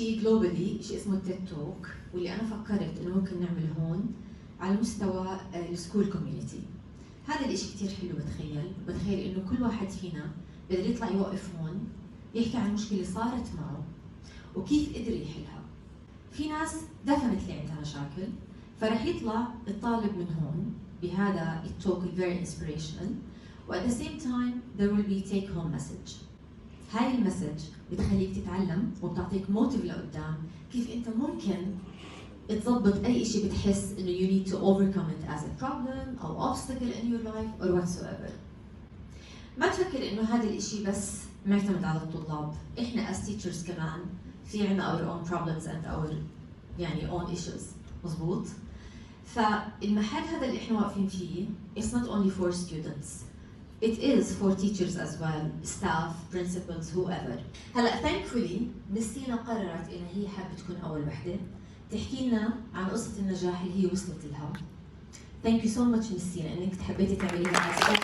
إشي globally، إشي اسمه التيد توك، واللي أنا فكرت إنه ممكن نعمل هون على مستوى السكول كوميونيتي. هذا الإشي كتير حلو. بتخيل إنه كل واحد فينا بقدر يطلع يوقف هون يحكي عن المشكلة اللي صارت معه وكيف قدر يحلها. في ناس definitely عندها مشاكل، فرح يطلع الطالب من هون بهذا التوك very inspirational، و at the same time there will be take home message. هاي المسج بتخليك تتعلم وبتعطيك موتيف لقدام كيف انت ممكن تضبط اي شيء بتحس انه you need to overcome it as a problem او obstacle in your life or whatsoever. ما تفكر انه هذا الاشي بس معتمد على الطلاب، احنا as teachers كمان في عنا our own problems and our يعني own issues. مزبوط؟ فالمحل هذا اللي احنا واقفين فيه it's not only for students, it is for teachers as well, staff, principals, whoever. هلا thankfully ميسينا قررت انها هي حابه تكون اول وحده تحكي لنا عن قصه النجاح اللي هي وصلت لها. Thank you so much ميسينا انك حبيتي تعمليها as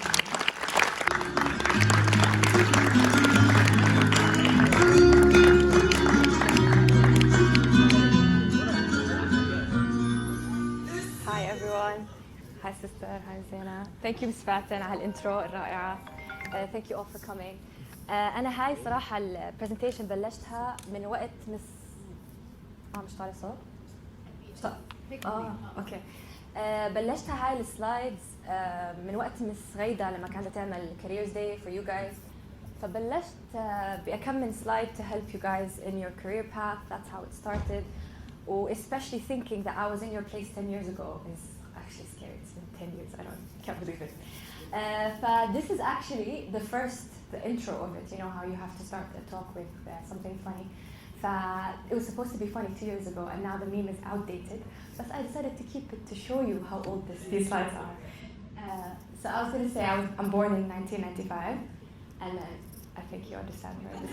Hi sister, hi Zena. Thank you Miss Fatin على الانترو الرائعة. Thank you all for coming. أنا هاي صراحة البرزنتيشن بلشتها من وقت مس مش طالع صوت؟ اوكي. بلشتها هاي السلايدز من وقت مس غيدة لما كانت تعمل careers day for you guys. فبلشت بكم من سلايد to help you guys in your career path. That's how it started. Especially thinking that I was in your place 10 years ago is actually scary. It's been 10 years. Can't believe it. This is actually the intro of it. You know how you have to start a talk with something funny. It was supposed to be funny 2 years ago, and now the meme is outdated. But I decided to keep it to show you how old these slides are. So I was going to say I'm born in 1995, and then I think you understand right?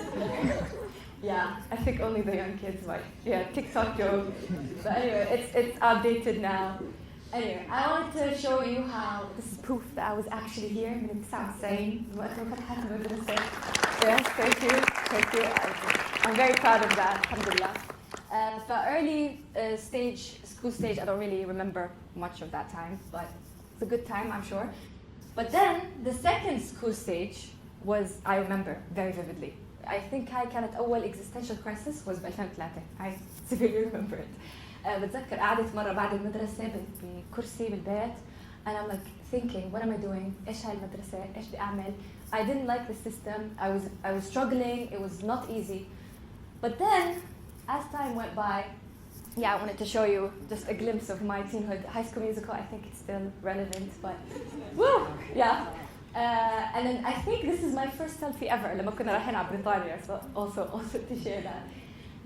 Yeah, I think only the young kids might. Yeah, TikTok joke. But anyway, it's outdated now. Anyway, I wanted to show you how this is proof that I was actually here. من 99 وقت ما فتحت المدرسة. Yes, thank you. I'm very proud of that. Alhamdulillah. The early school stage, I don't really remember much of that time, but it's a good time, I'm sure. But then the second school stage I remember very vividly. I think هاي كانت أول existential crisis was ب 2003. I severely remember it. بتذكر قعدت مرة بعد المدرسة بكرسي بالبيت and I'm like thinking what am I doing؟ إيش هاي المدرسة؟ إيش بدي أعمل؟ I didn't like the system. I was struggling. It was not easy. But then as time went by, yeah, I wanted to show you just a glimpse of my teenhood. High School Musical, I think it's still relevant, but woo, yeah. And then I think this is my first selfie ever لما كنا رايحين على بريطانيا. So also to share that.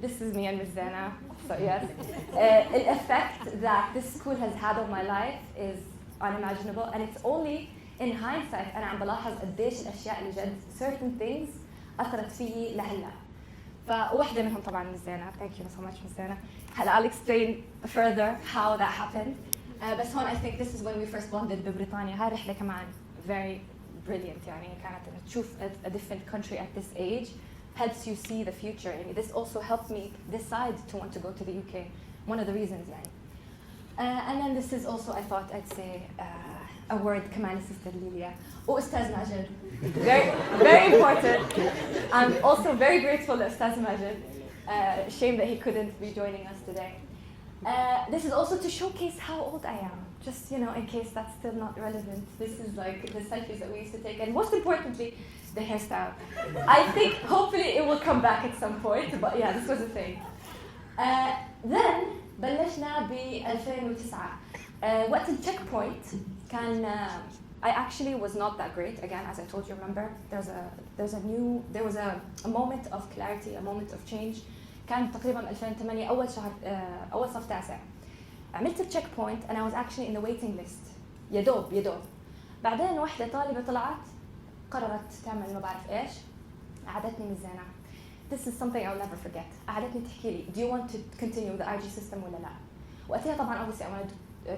This is me and Ms. Zena. So yes, the effect that this school has had on my life is unimaginable, and it's only in hindsight أنا عم بلاحظ قديش الأشياء اللي جد certain things أثرت فيي لهلا. فواحدة منهم طبعاً Ms. Zena. Thank you so much Ms. Zena. هلا I'll explain further how that happened. بس هون I think this is when we first bonded ببريطانيا. هاي رحلة كمان very brilliant. يعني كانت تشوف a different country at this age helps you see the future. And this also helped me decide to want to go to the UK. One of the reasons يعني. And then this is also I thought I'd say a word كمان Sister Lilia. وأستاذ ماجد. Very important. I'm also very grateful to Ustaz Majid. Shame that he couldn't be joining us today. This is also to showcase how old I am. Just, you know, in case that's still not relevant. This is like the selfies that we used to take. And most importantly, the hairstyle. I think hopefully it will come back at some point. But yeah, this was a thing. Then, بلشنا ب 2009. وقت الcheckpoint كان I actually was not that great. Again, as I told you, remember, there was a moment of clarity, a moment of change. كان تقريبا 2008 أول صف تاسع. عملت التشيك بوينت and I was actually in the waiting list. يا دوب. بعدين واحدة طالبة طلعت قررت تعمل ما بعرف إيش. قعدتني من زينة. This is something I'll never forget. قعدتني تحكي لي, do you want to continue the IG system ولا لا؟ وقتها طبعا obviously I wanted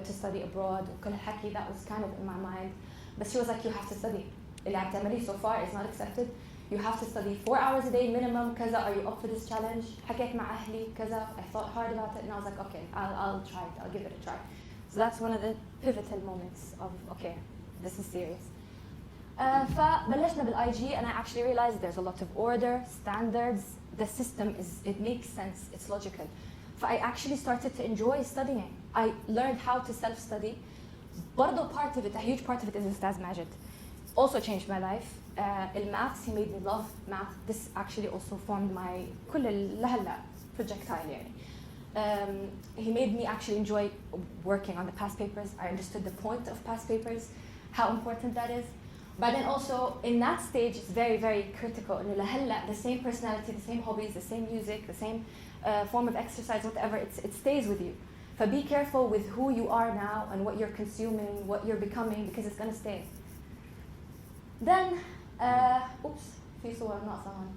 to study abroad وكل الحكي that was kind of in my mind. But she was like, you have to study. اللي عم تعمليه so far is not accepted. you have to study 4 hours a day minimum كذا, are you up for this challenge? حكيت مع أهلي كذا, I thought hard about it and I was like, okay, I'll try it, I'll give it a try. So that's one of the pivotal moments of, okay, this is serious. فبلشنا بالIG and I actually realized there's a lot of order, standards, the system it makes sense, it's logical. I actually started to enjoy studying. I learned how to self-study. برضو part of it, a huge part of it is Ustaz Majid. Also changed my life. Maths, he made me love math. This actually also formed my كل لهلا projectile يعني. He made me actually enjoy working on the past papers. I understood the point of past papers, how important that is. But then also in that stage, it's very, very critical. إنه لهلا the same personality, the same hobbies, the same music, the same form of exercise, whatever, it stays with you. So be careful with who you are now and what you're consuming, what you're becoming, because it's going to stay. Then, في صور ناقصة هون.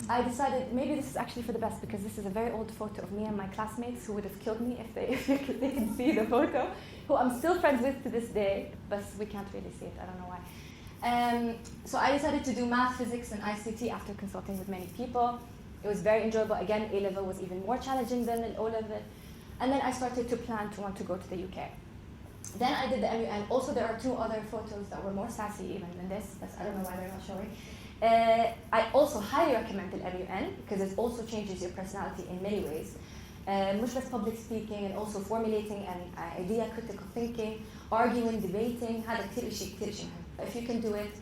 I decided maybe this is actually for the best because this is a very old photo of me and my classmates who would have killed me if they can see the photo, who I'm still friends with to this day, but we can't really see it, I don't know why. So I decided to do math, physics, and ICT after consulting with many people. It was very enjoyable. Again, A-level was even more challenging than O-level. And then I started to plan to want to go to the UK. Then I did the MUN. Also, there are 2 other photos that were more sassy even than this, but I don't know why they're not showing. I also highly recommend the MUN because it also changes your personality in many ways. مش بس public speaking and also formulating an idea, critical thinking, arguing, debating. هذا كتير شيء. If you can do it,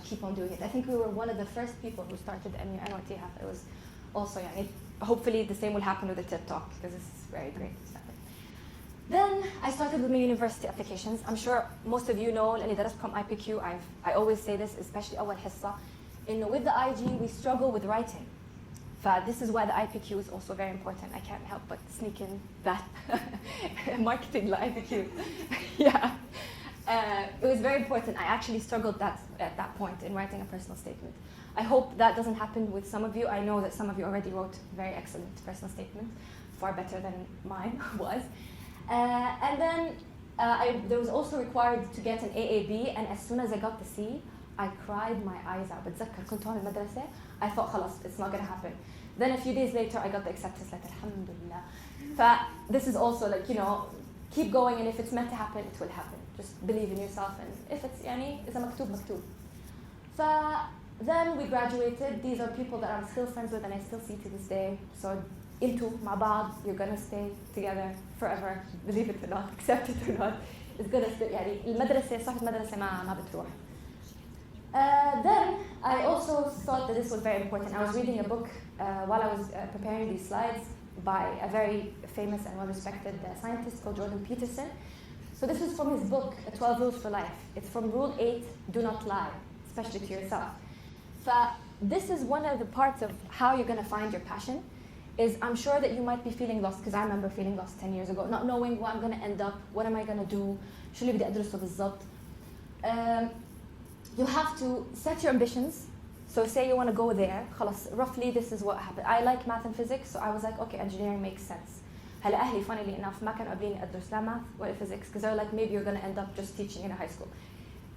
keep on doing it. I think we were one of the first people who started the MUN وقتها. It was also يعني, hopefully the same will happen with the TED Talk because this is very great. Then I started with my university applications. I'm sure most of you know لأني درستكم IPQ. I always say this, especially أول حصة, إنه with the IG we struggle with writing. This is why the IPQ is also very important. I can't help but sneak in that marketing the IPQ. Yeah. It was very important. I actually struggled at that point in writing a personal statement. I hope that doesn't happen with some of you. I know that some of you already wrote very excellent personal statements, far better than mine was. And then there was also required to get an AAB, and as soon as I got the C, I cried my eyes out. بتذكر كنت هون المدرسة. I thought خلاص, it's not going to happen. Then a few days later, I got the acceptance letter. Alhamdulillah. This is also like, keep going, and if it's meant to happen, it will happen. Just believe in yourself, and if it's يعني إذا مكتوب مكتوب. Then we graduated. These are people that I'm still friends with and I still see to this day. So into مع بعض, you're gonna stay together forever. Believe it or not, accept it or not. It's gonna stay. يعني المدرسة صح المدرسة ما بتروح. Then I also thought that this was very important. I was reading a book while I was preparing these slides by a very famous and well-respected scientist called Jordan Peterson. So this is from his book, 12 Rules for Life. It's from Rule 8, do not lie, especially to yourself. This is one of the parts of how you're going to find your passion. Is I'm sure that you might be feeling lost, because I remember feeling lost 10 years ago, not knowing where I'm going to end up, what am I going to do, شو اللي بدي أدرسه بالضبط. You have to set your ambitions. So say you want to go there, خلاص, roughly this is what happened. I like math and physics, so I was like, okay, engineering makes sense. هلا أهلي funnily enough ما كانوا قابليني أدرس لا math ولا physics, because they're like, maybe you're going to end up just teaching in a high school.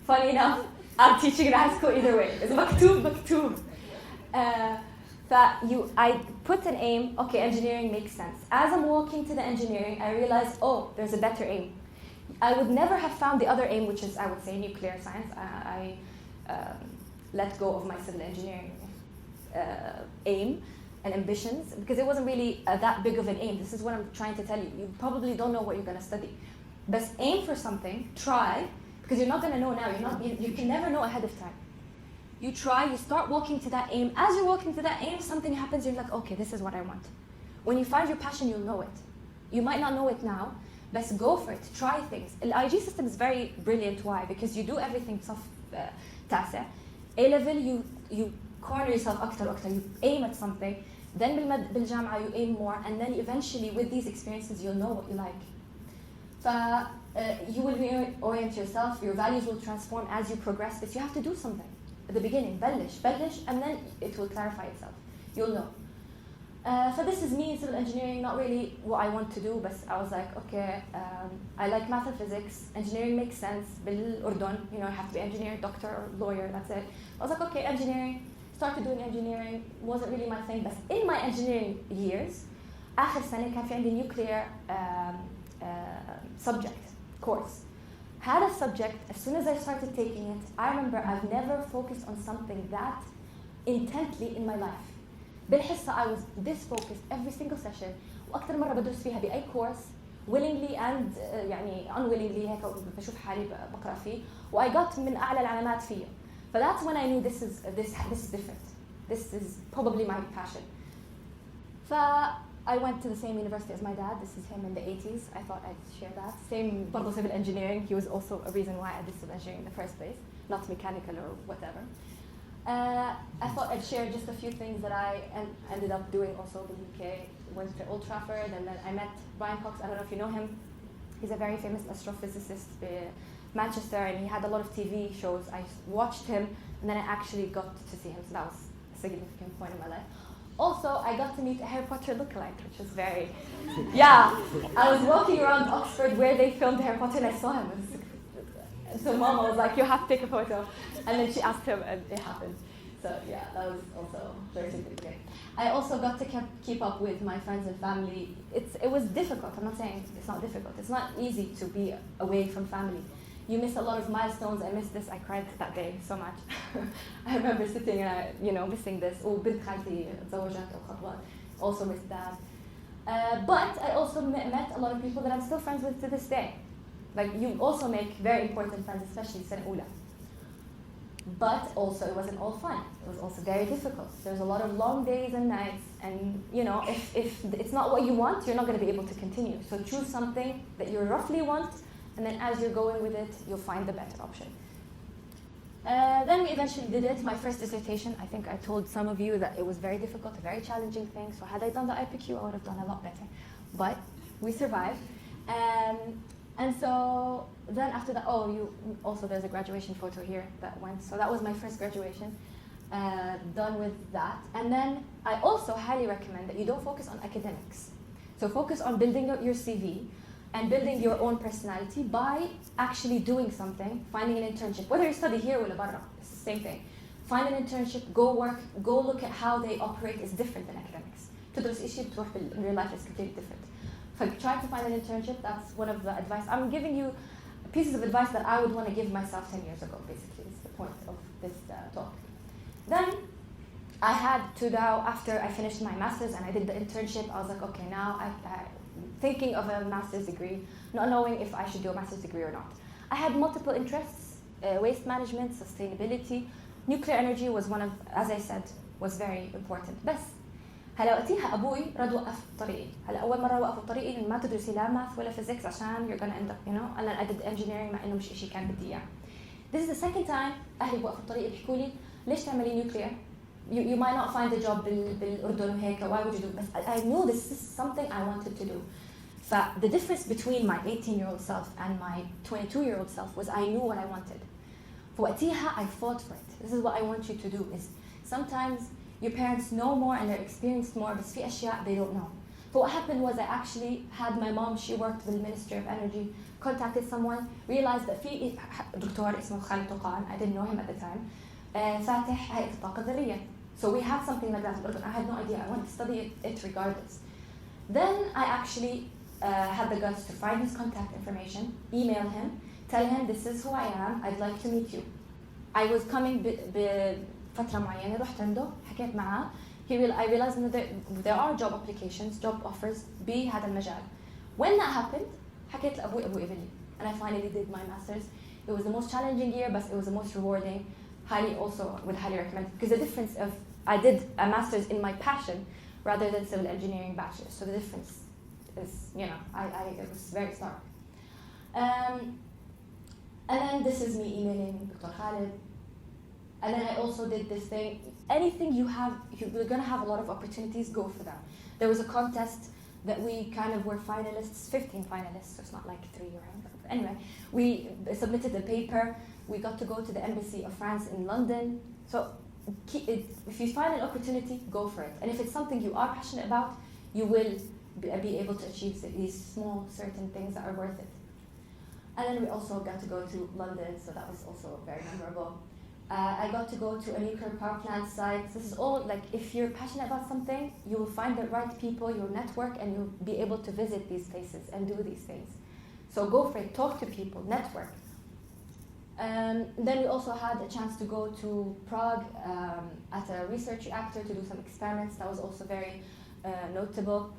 Funny enough, I'm teaching in a high school either way. It's مكتوب. I put an aim, okay, engineering makes sense. As I'm walking to the engineering, I realized, oh, there's a better aim. I would never have found the other aim, which is, I would say, nuclear science. I let go of my civil engineering aim and ambitions, because it wasn't really that big of an aim. This is what I'm trying to tell you. You probably don't know what you're going to study. But aim for something, try, because you're not going to know now. You can never know ahead of time. You try, you start walking to that aim. As you're walking to that aim, something happens, you're like, okay, this is what I want. When you find your passion, you'll know it. You might not know it now, but go for it, try things. The IG system is very brilliant. Why? Because you do everything صف تاسع. A-level, you corner yourself أكتر وأكتر. You aim at something. Then بالجامعة, you aim more. And then eventually, with these experiences, you'll know what you like. You will reorient yourself. Your values will transform as you progress. But you have to do something. At the beginning, بلش, and then it will clarify itself. You'll know. So this is me in civil engineering, not really what I want to do, but I was like, okay, I like math and physics, engineering makes sense, بالأردن, you know, you have to be engineer, doctor, or lawyer, that's it. I was like, okay, engineering, started doing engineering, wasn't really my thing, but in my engineering years, آخر سنة كان في عندي nuclear subject, course. Had a subject, as soon as I started taking it, I remember I've never focused on something that intently in my life. بالحصة I was this focused every single session وأكثر مرة بدرس فيها بأي course willingly and يعني unwillingly هيك بشوف حالي بقرأ فيه و I got من أعلى العلامات فيه. But that's when I knew this is different. This is probably my passion. I went to the same university as my dad. This is him in the 80s. I thought I'd share that. Same برضه civil engineering. He was also a reason why I did civil engineering in the first place, not mechanical or whatever. I thought I'd share just a few things that I ended up doing also in the UK. Went to Old Trafford and then I met Brian Cox. I don't know if you know him. He's a very famous astrophysicist in Manchester and he had a lot of TV shows. I watched him and then I actually got to see him. So that was a significant point in my life. Also, I got to meet a Harry Potter lookalike, which was very, yeah. I was walking around Oxford where they filmed Harry Potter and I saw him. So Mama was like, you have to take a photo. And then she asked him and it happened. So yeah, that was also very significant. I also got to keep up with my friends and family. It was difficult. I'm not saying it's not difficult. It's not easy to be away from family. You miss a lot of milestones. I missed this. I cried that day so much. I remember sitting and missing this. وبنت خالتي تزوجت أو خطبت. Also missed that. But I also met a lot of people that I'm still friends with to this day. Like you also make very important friends, especially سنة أولى. But also it wasn't all fun. It was also very difficult. There's a lot of long days and nights, and if it's not what you want, you're not going to be able to continue. So choose something that you roughly want, and then as you're going with it, you'll find the better option. Then we eventually did it. My first dissertation, I think I told some of you that it was very difficult, a very challenging thing. So had I done the IPQ, I would have done a lot better. But we survived. And so then after that, there's a graduation photo here that went. So that was my first graduation, done with that. And then I also highly recommend that you don't focus on academics. So focus on building your CV and building your own personality by actually doing something, finding an internship. Whether you study here or barra, it's the same thing. Find an internship, go work, go look at how they operate is different than academics. تدرس إشي بتروح in real life is completely different. Try to find an internship. That's one of the advice. I'm giving you pieces of advice that I would want to give myself 10 years ago, basically. It's the point of this talk. Then I had to now, after I finished my master's and I did the internship, I was like, okay, now I'm thinking of a master's degree, not knowing if I should do a master's degree or not. I had multiple interests, waste management, sustainability. Nuclear energy was one of, as I said, was very important. بس هلا وقتها ابوي رد وقف طريقي. هلا اول مره وقفوا طريقي انه ما تدرسي لا ماث ولا فيزيكس عشان you're gonna end up and then I did engineering مع انه مش شيء كان بدي اياه. This is the second time اهلي وقفوا طريقي بيحكوا لي ليش تعملي nuclear? You might not find a job بالاردن وهيك. Why would you do? But I knew this is something I wanted to do. The difference between my 18-year-old self and my 22-year-old self was I knew what I wanted. فوقتها I fought for it. This is what I want you to do. Is sometimes your parents know more and they're experienced more, but في أشياء they don't know. But what happened was I actually had my mom, she worked with the Ministry of Energy, contacted someone, realized that في دكتور اسمه خالد طقان, I didn't know him at the time, فاتح هيئة الطاقة الذرية. So we had something like that in Jordan. I had no idea. I wanted to study it regardless. Then I actually had the guts to find his contact information, email him, tell him this is who I am, I'd like to meet you. I was coming فترة معينة رحت عنده حكيت معاه. I realized that there are job applications, job offers بهذا المجال. When that happened, حكيت لأبوي قبل لي. And I finally did my master's. It was the most challenging year, but it was the most rewarding. Would highly recommend it. Because the difference of I did a master's in my passion rather than civil engineering bachelor's. So the difference is, it was very stark. And then this is me emailing Dr. Khalid. And then I also did this thing. Anything you're going to have a lot of opportunities, go for them. There was a contest that we kind of were finalists, 15 finalists, so it's not like 3 or anything. Anyway, we submitted the paper. We got to go to the embassy of France in London. So if you find an opportunity, go for it. And if it's something you are passionate about, you will be able to achieve these small certain things that are worth it. And then we also got to go to London, so that was also very memorable. I got to go to a nuclear power plant site. This is all like, if you're passionate about something, you will find the right people, you'll network, and you'll be able to visit these places and do these things. So go for it, talk to people, network. Then we also had a chance to go to Prague at a research reactor to do some experiments. That was also very notable.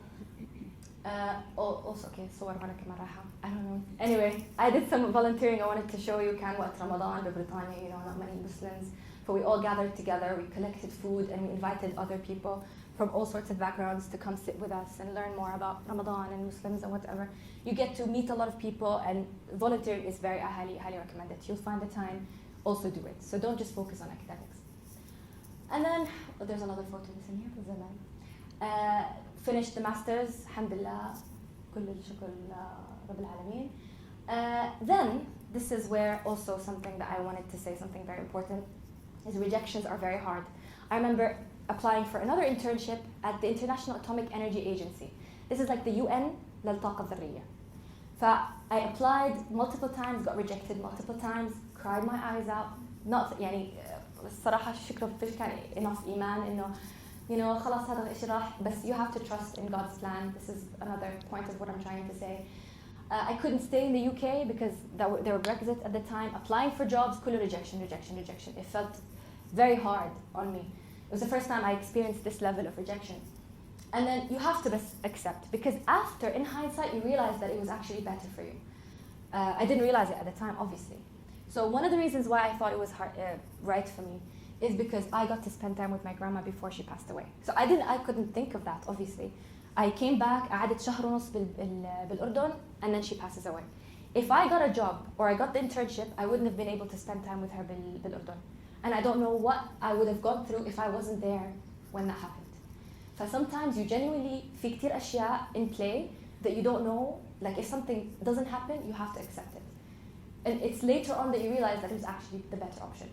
Also, okay, صور هنا كمان راحة. I don't know. Anyway, I did some volunteering. I wanted to show you كان وقت رمضان ببريطانيا, you know, not many Muslims. But we all gathered together, we collected food, and we invited other people from all sorts of backgrounds to come sit with us and learn more about Ramadan and Muslims and whatever. You get to meet a lot of people, and volunteering is I highly recommend it. You'll find the time, also do it. So don't just focus on academics. And then, there's another photo missing here, finished the masters, alhamdulillah, كل الشكر رب العالمين. Then, this is where also something that I wanted to say, something very important, is rejections are very hard. I remember applying for another internship at the International Atomic Energy Agency. This is like the UN للطاقة الذرية. I applied multiple times, got rejected multiple times, cried my eyes out. Not يعني الصراحة الشكر فيش كان enough إيمان إنه you know خلاص هذا الإشي راح. But you have to trust in God's plan. This is another point of what I'm trying to say. I couldn't stay in the UK because there were Brexit at the time. Applying for jobs, كله rejection. It felt very hard on me. It was the first time I experienced this level of rejection. And then you have to accept, because after, in hindsight, you realize that it was actually better for you. I didn't realize it at the time, obviously. So one of the reasons why I thought it was right for me is because I got to spend time with my grandma before she passed away. So I couldn't think of that, obviously. I came back, قعدت شهر ونص بالأردن, and then she passes away. If I got a job or I got the internship, I wouldn't have been able to spend time with her بالأردن. And I don't know what I would have gone through if I wasn't there when that happened. So sometimes you genuinely في كتير أشياء in play that you don't know. Like if something doesn't happen, you have to accept it. And it's later on that you realize that it was actually the better option.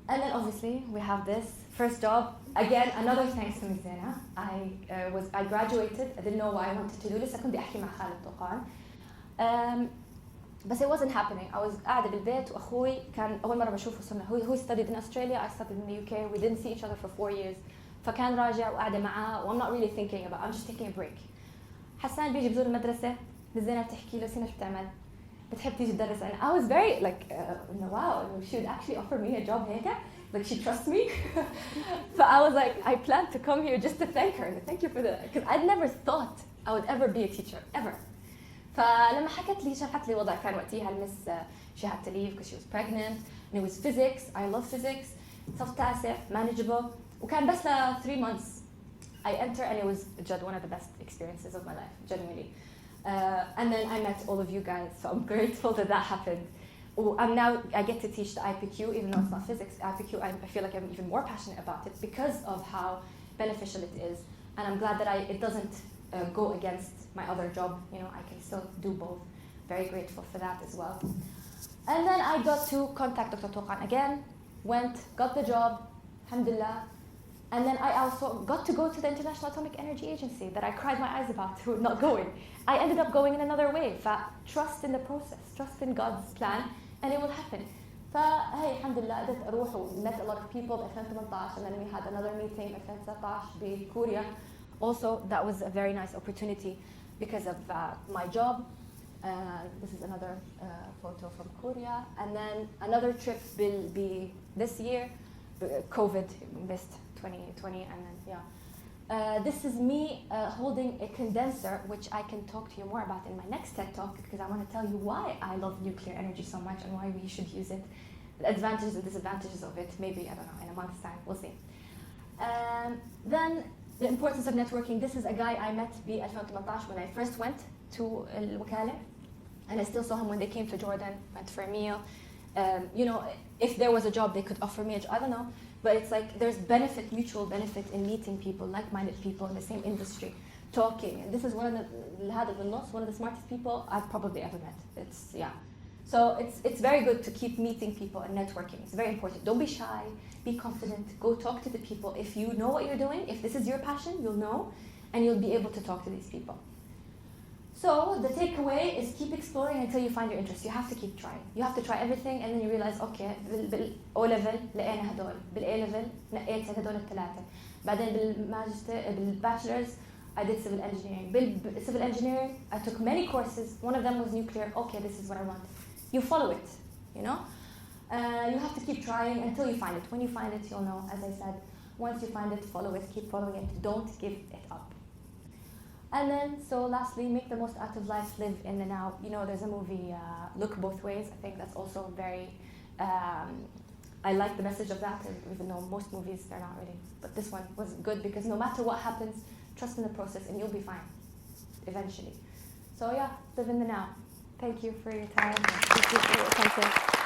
And then obviously we have this first job. Again, another thanks to Mizena. I graduated. I didn't know what I wanted to do. لسه كنت أحكي مع خالد طوقان. But it wasn't happening. I was قاعدة بالبيت وأخوي كان أول مرة بشوفه صرنا. He studied in Australia. I studied in the UK. We didn't see each other for 4 years. فكان راجع وقاعدة معاه. I'm not really thinking about. I'm just taking a break. حسان بيجي بزور المدرسة. مزينة بتحكي له سينا شو بتعمل؟ بتحب تيجي تدرس. And I was very like wow, she would actually offer me a job هيك. Like she trusts me. But I was like, I planned to come here just to thank her. Thank you for that. Because I'd never thought I would ever be a teacher, ever. فلما حكت لي شرحت لي وضع كان وقتها المس she had to leave because she was pregnant and it was physics. I love physics. صف تاسع, manageable. وكان بس ل 3 months. I enter and it was one of the best experiences of my life, genuinely. And then I met all of you guys, so I'm grateful that happened. And now I get to teach the IPQ, even though it's not physics. IPQ, I feel like I'm even more passionate about it because of how beneficial it is. And I'm glad that it doesn't go against my other job. You know, I can still do both. Very grateful for that as well. And then I got to contact Dr. Toqan again, went, got the job, alhamdulillah. And then I also got to go to the International Atomic Energy Agency that I cried my eyes about not going. I ended up going in another way. Trust in the process, trust in God's plan, and it will happen. فهي الحمد لله قدرت أروح وmet a lot of people ب 2018 and then we had another meeting ب 2019 بكوريا. Also, that was a very nice opportunity because of my job. This is another photo from Korea. And then another trip will be this year. COVID missed 2020 and then yeah. This is me holding a condenser, which I can talk to you more about in my next TED Talk because I want to tell you why I love nuclear energy so much and why we should use it. The advantages and disadvantages of it, maybe, I don't know, in a month's time, we'll see. Then the importance of networking. This is a guy I met in 2018 when I first went to الوكالة. And I still saw him when they came to Jordan, went for a meal. You know, if there was a job, they could offer me a job. I don't know. But it's like there's mutual benefit in meeting people, like-minded people in the same industry, talking. And this is one of the smartest people I've probably ever met. It's, yeah. So it's very good to keep meeting people and networking. It's very important. Don't be shy, be confident, go talk to the people. If you know what you're doing, if this is your passion, you'll know, and you'll be able to talk to these people. So the takeaway is keep exploring until you find your interest. You have to keep trying. You have to try everything, and then you realize, okay, O level لقينا هدول، A level نقيت هدول الثلاثة. بعدين بالbachelor's I did civil engineering. Civil engineering, I took many courses. One of them was nuclear. Okay, this is what I want. You follow it, you know? You have to keep trying until you find it. When you find it, you'll know, as I said. Once you find it, follow it, keep following it. Don't give it up. And then, so lastly, make the most out of life, live in the now. You know, there's a movie, Look Both Ways. I think that's also very, I like the message of that, even though most movies, they're not really. But this one was good because no matter what happens, trust in the process and you'll be fine, eventually. So yeah, live in the now. Thank you for your time. Thank you for your attention.